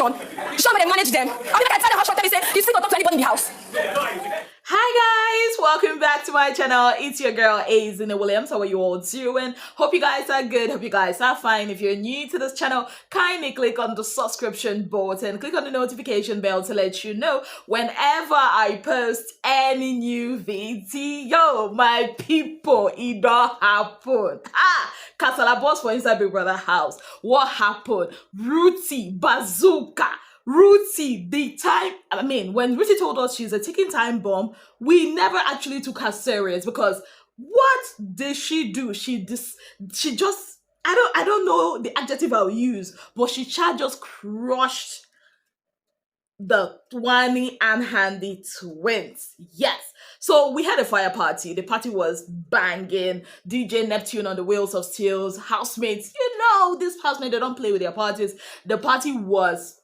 Sean. Sean, when they manage them. I mean, I can tell them how Sean tell me say, you still don't talk to anybody in the house. Hi guys, welcome back to my channel. It's your girl Azina Williams. How are you all doing? Hope you guys are good. Hope you guys are fine. If you're new to this channel, kindly click on the subscription button, click on the notification bell to let you know whenever I post any new video. My people, it don't happen. Gbos for inside Big Brother house. What happened? Ruthie, bazooka. Ruthie, when Ruthie told us she's a ticking time bomb, we never actually took her serious because what did she do? She just, I don't know the adjective I'll use, but she just crushed the Wanni and Handi twins. Yes. So we had a fire party. The party was banging. DJ Neptune on the wheels of steel. Housemates, this housemate, they don't play with their parties. The party was,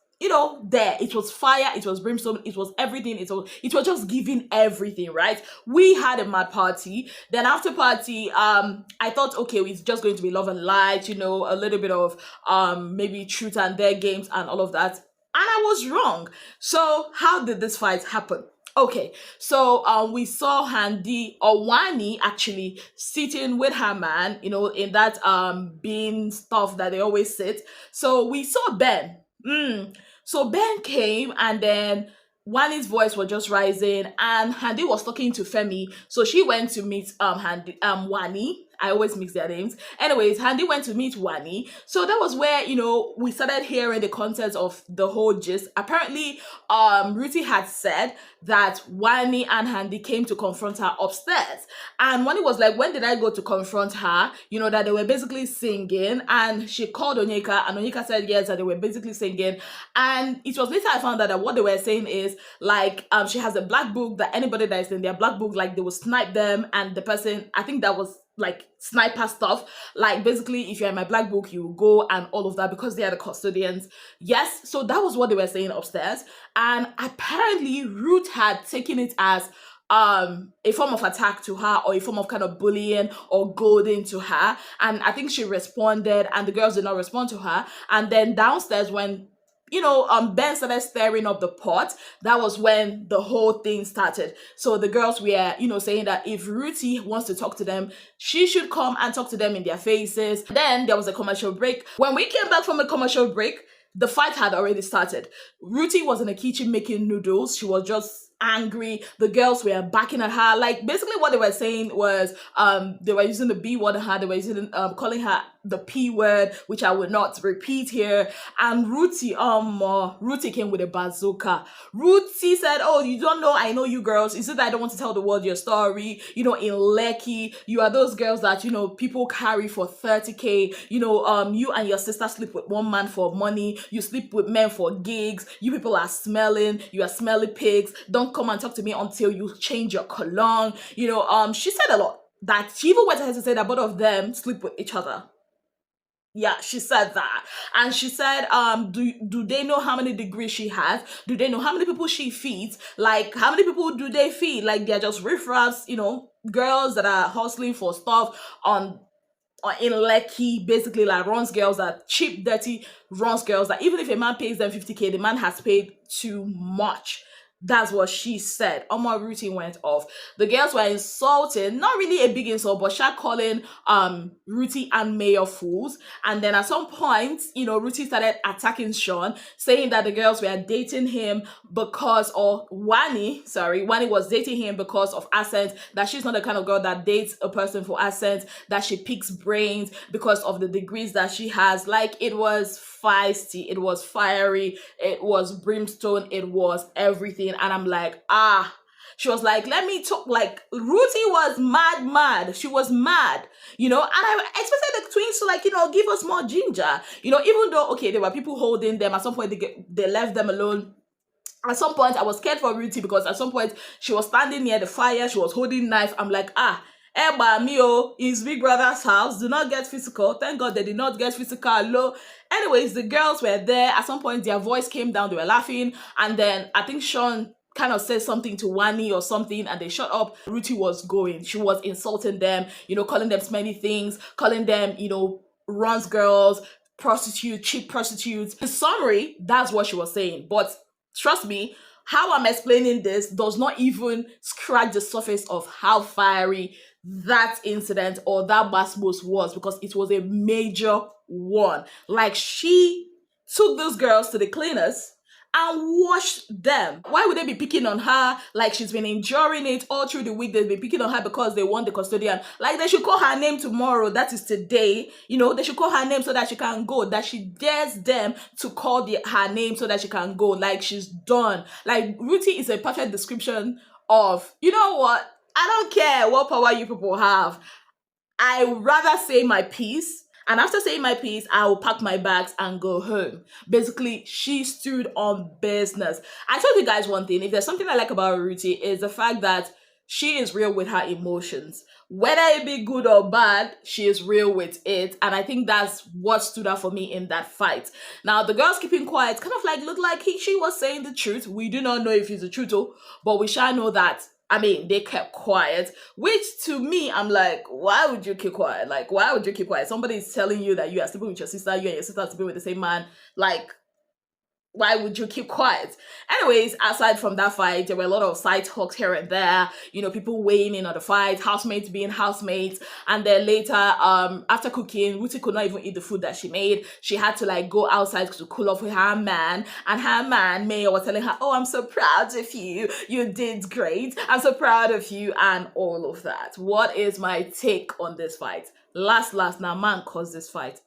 there. It was fire, it was brimstone, it was everything. It was just giving everything, right? We had a mad party. Then after party, I thought, okay, it's just going to be love and light, a little bit of maybe truth and dare games and all of that. And I was wrong. So how did this fight happen? Okay, so we saw Handi or Wanni actually sitting with her man, in that bean stuff that they always sit. So we saw Ben. So Ben came, and then Wanni's voice was just rising, and Handi was talking to Femi. So she went to meet Wanni. I always mix their names. Anyways, Handi went to meet Wanni. So that was where, we started hearing the contents of the whole gist. Apparently, Ruthie had said that Wanni and Handi came to confront her upstairs. And Wanni was like, when did I go to confront her? That they were basically singing. And she called Onyeka, and Onyeka said yes, that they were basically singing. And it was later I found out that what they were saying is, like, she has a black book that anybody that is in their black book, like, they will snipe them. And the person, I think that was like sniper stuff, like basically if you're in my black book you will go and all of that, because they are the custodians. Yes, so that was what they were saying upstairs. And apparently Ruth had taken it as a form of attack to her, or a form of kind of bullying or goading to her, and I think she responded and the girls did not respond to her. And then downstairs, when Ben started stirring up the pot, that was when the whole thing started. So the girls were, saying that if Ruthie wants to talk to them, she should come and talk to them in their faces. Then there was a commercial break. When we came back from a commercial break, the fight had already started. Ruthie was in the kitchen making noodles. She was just angry. The girls were backing at her. Like, basically what they were saying was, they were using the B word on her. They were using, calling her the P word, which I will not repeat here. And Ruthie came with a bazooka. Ruthie said, oh, you don't know, I know you girls. Is it that I don't want to tell the world your story? In Lekki, you are those girls that, people carry for 30K. You and your sister sleep with one man for money. You sleep with men for gigs. You people are smelling. You are smelly pigs. Don't come and talk to me until you change your cologne. She said a lot. That she even went ahead to say that both of them sleep with each other. Yeah, she said that. And she said, do they know how many degrees she has? Do they know how many people she feeds? Like, how many people do they feed? Like, they're just riffraffs, girls that are hustling for stuff in Lekki, basically, like runs girls, that cheap, dirty runs girls, that even if a man pays them 50K, the man has paid too much. That's what she said. Oma Ruthie went off. The girls were insulting, not really a big insult, but she calling Ruthie and Mayor fools. And then at some point, Ruthie started attacking Sean, saying that the girls were dating him because, or Wanni was dating him because of accent, that she's not the kind of girl that dates a person for accent, that she picks brains because of the degrees that she has. Like, it was feisty, it was fiery, it was brimstone, it was everything. And I'm like, she was like, let me talk. Like, Ruthie was mad. She was mad, and I expected the twins to give us more ginger, even though, okay, there were people holding them. At some point they left them alone. At some point I was scared for Ruthie, because at some point she was standing near the fire, she was holding knife. I'm like, Eba Mio is Big Brother's house. Do not get physical. Thank God they did not get physical. Low. Anyways, the girls were there. At some point, their voice came down. They were laughing. And then I think Sean kind of said something to Wanni or something, and they shut up. Ruthie was going. She was insulting them, calling them smelly things, calling them, runs girls, prostitute, cheap prostitutes. In summary, that's what she was saying. But trust me, how I'm explaining this does not even scratch the surface of how fiery that incident or that Gbos was, because it was a major one. Like, she took those girls to the cleaners and washed them. Why would they be picking on her? Like, she's been enduring it all through the week. They've been picking on her because they want the custodian. Like, they should call her name tomorrow. That is today. You know, they should call her name so that she can go. That she dares them to call her name so that she can go. Like, she's done. Like, Ruthie is a perfect description of, you know what? I don't care what power you people have. I would rather say my piece. And after saying my piece, I will pack my bags and go home. Basically, she stood on business. I told you guys one thing. If there's something I like about Ruthie, is the fact that she is real with her emotions. Whether it be good or bad, she is real with it. And I think that's what stood out for me in that fight. Now, the girls keeping quiet kind of like looked like she was saying the truth. We do not know if it's the truth, but we shall know that. I mean, they kept quiet, which to me, I'm like, why would you keep quiet? Like, why would you keep quiet? Somebody is telling you that you are sleeping with your sister, you and your sister are sleeping with the same man. Like, why would you keep quiet? Anyways, aside from that fight, there were a lot of side talks here and there, you know, people weighing in on the fight, housemates being housemates. And then later, after cooking, Ruthie could not even eat the food that she made. She had to like go outside to cool off with her man. And her man, Mayor, was telling her, oh, I'm so proud of you. You did great. I'm so proud of you. And all of that. What is my take on this fight? Last, now man caused this fight.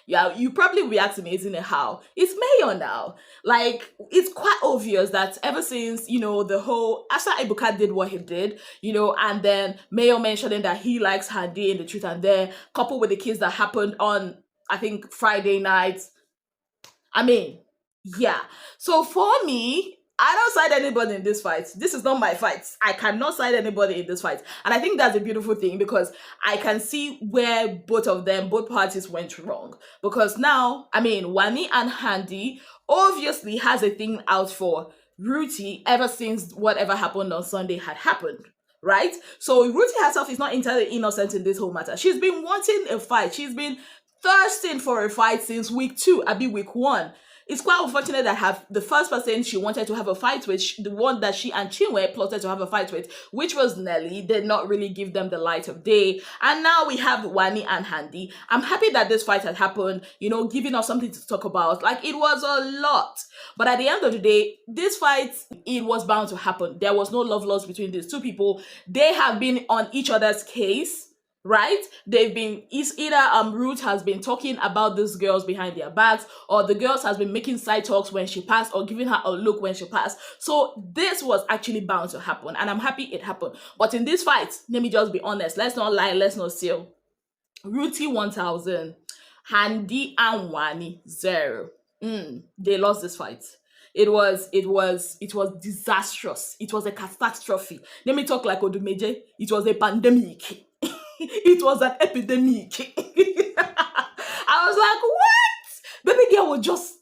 Yeah, you probably react to me, isn't it? How? It's Mayor now. Like, it's quite obvious that ever since, you know, the whole, after Ebuka did what he did, you know, and then Mayor mentioning that he likes Handi in the truth and dare, coupled with the kiss that happened on, I think, Friday night. I mean, yeah. So for me, I don't side anybody in this fight. This is not my fight. I cannot side anybody in this fight. And I think that's a beautiful thing, because I can see where both parties went wrong. Because now, I mean, Wanni and Handi obviously has a thing out for Ruthie ever since whatever happened on Sunday had happened. Right? So Ruthie herself is not entirely innocent in this whole matter. She's been wanting a fight. She's been thirsting for a fight since week 2, week 1. It's quite unfortunate that the first person she wanted to have a fight with, the one that she and Chinwe plotted to have a fight with, which was Nelly, did not really give them the light of day. And now we have Wanni and Handi. I'm happy that this fight had happened, you know, giving us something to talk about. Like, it was a lot. But at the end of the day, this fight, it was bound to happen. There was no love lost between these two people. They have been on each other's case. Right? It's either Ruth has been talking about these girls behind their backs, or the girls has been making side talks when she passed, or giving her a look when she passed. So this was actually bound to happen, and I'm happy it happened. But in this fight, let me just be honest, let's not lie, let's not steal. Ruthie 1000, Handi and Wanni 0. They lost this fight. It was disastrous. It was a catastrophe. Let me talk like Odumeje. It was a pandemic. It was an epidemic. I was like, what? Baby girl was just,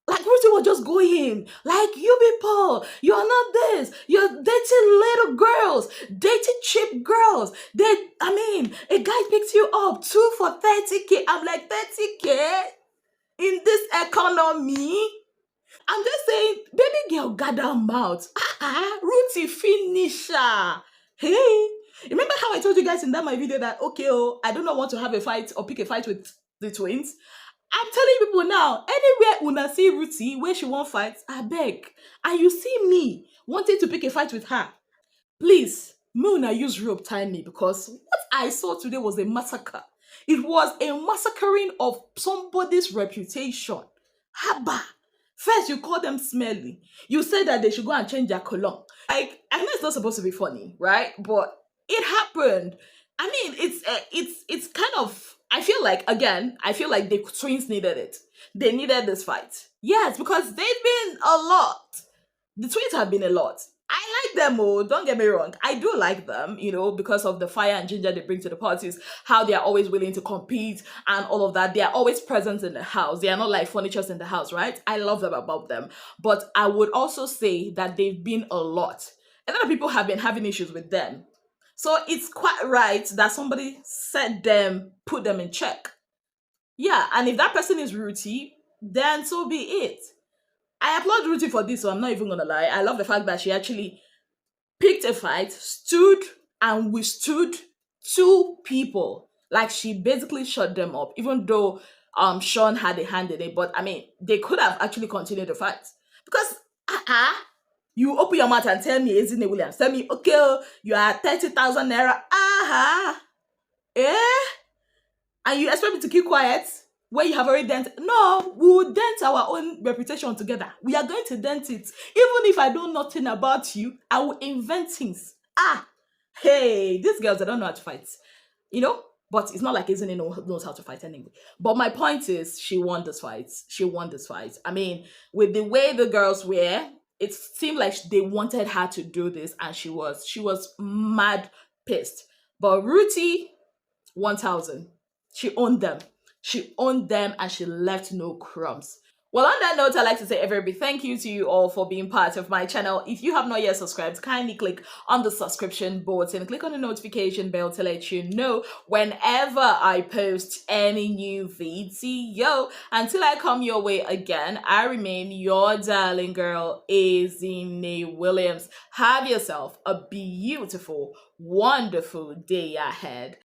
like Ruthie was just going, like, you people, you're not this. You're dating little girls, dating cheap girls. A guy picks you up, 2 for 30K. I'm like, 30K? In this economy? I'm just saying, baby girl, gather mouth. Ruthie finisher. Hey. Remember how I told you guys in that my video that, okay, I do not want to have a fight or pick a fight with the twins? I'm telling people now, anywhere una see Ruthie where she won't fight, I beg. And you see me wanting to pick a fight with her, please, una use rope tie me, because what I saw today was a massacre. It was a massacring of somebody's reputation. Haba. First, you call them smelly. You said that they should go and change their cologne. Like, I know it's not supposed to be funny, right? But it happened. I mean, it's kind of, I feel like the twins needed it. They needed this fight. Yes, because they've been a lot. The twins have been a lot. I like them, don't get me wrong. I do like them, you know, because of the fire and ginger they bring to the parties, how they are always willing to compete and all of that. They are always present in the house. They are not like furnitures in the house, right? I love them about them. But I would also say that they've been a lot. A lot of people have been having issues with them. So it's quite right that somebody set them, put them in check. Yeah, and if that person is Ruthie, then so be it. I applaud Ruthie for this, so I'm not even gonna lie. I love the fact that she actually picked a fight, stood and withstood two people. Like she basically shut them up, even though Sean had a hand in it. But I mean, they could have actually continued the fight. Because you open your mouth and tell me Ezine Williams, tell me, okay, oh, you are 30,000 naira. Eh? And you expect me to keep quiet when you have already dent? No, we will dent our own reputation together. We are going to dent it. Even if I know nothing about you, I will invent things. Hey, these girls, they don't know how to fight. You know? But it's not like Izzy knows how to fight anyway. But my point is, she won this fight. She won this fight. I mean, with the way the girls were, it seemed like they wanted her to do this, and she was mad pissed. But Ruthie, 1,000. She owned them. She owned them and she left no crumbs. Well, on that note, I'd like to say a very big thank you to you all for being part of my channel. If you have not yet subscribed, kindly click on the subscription button, click on the notification bell to let you know whenever I post any new video. Until I come your way again, I remain your darling girl, Ezine Williams. Have yourself a beautiful, wonderful day ahead.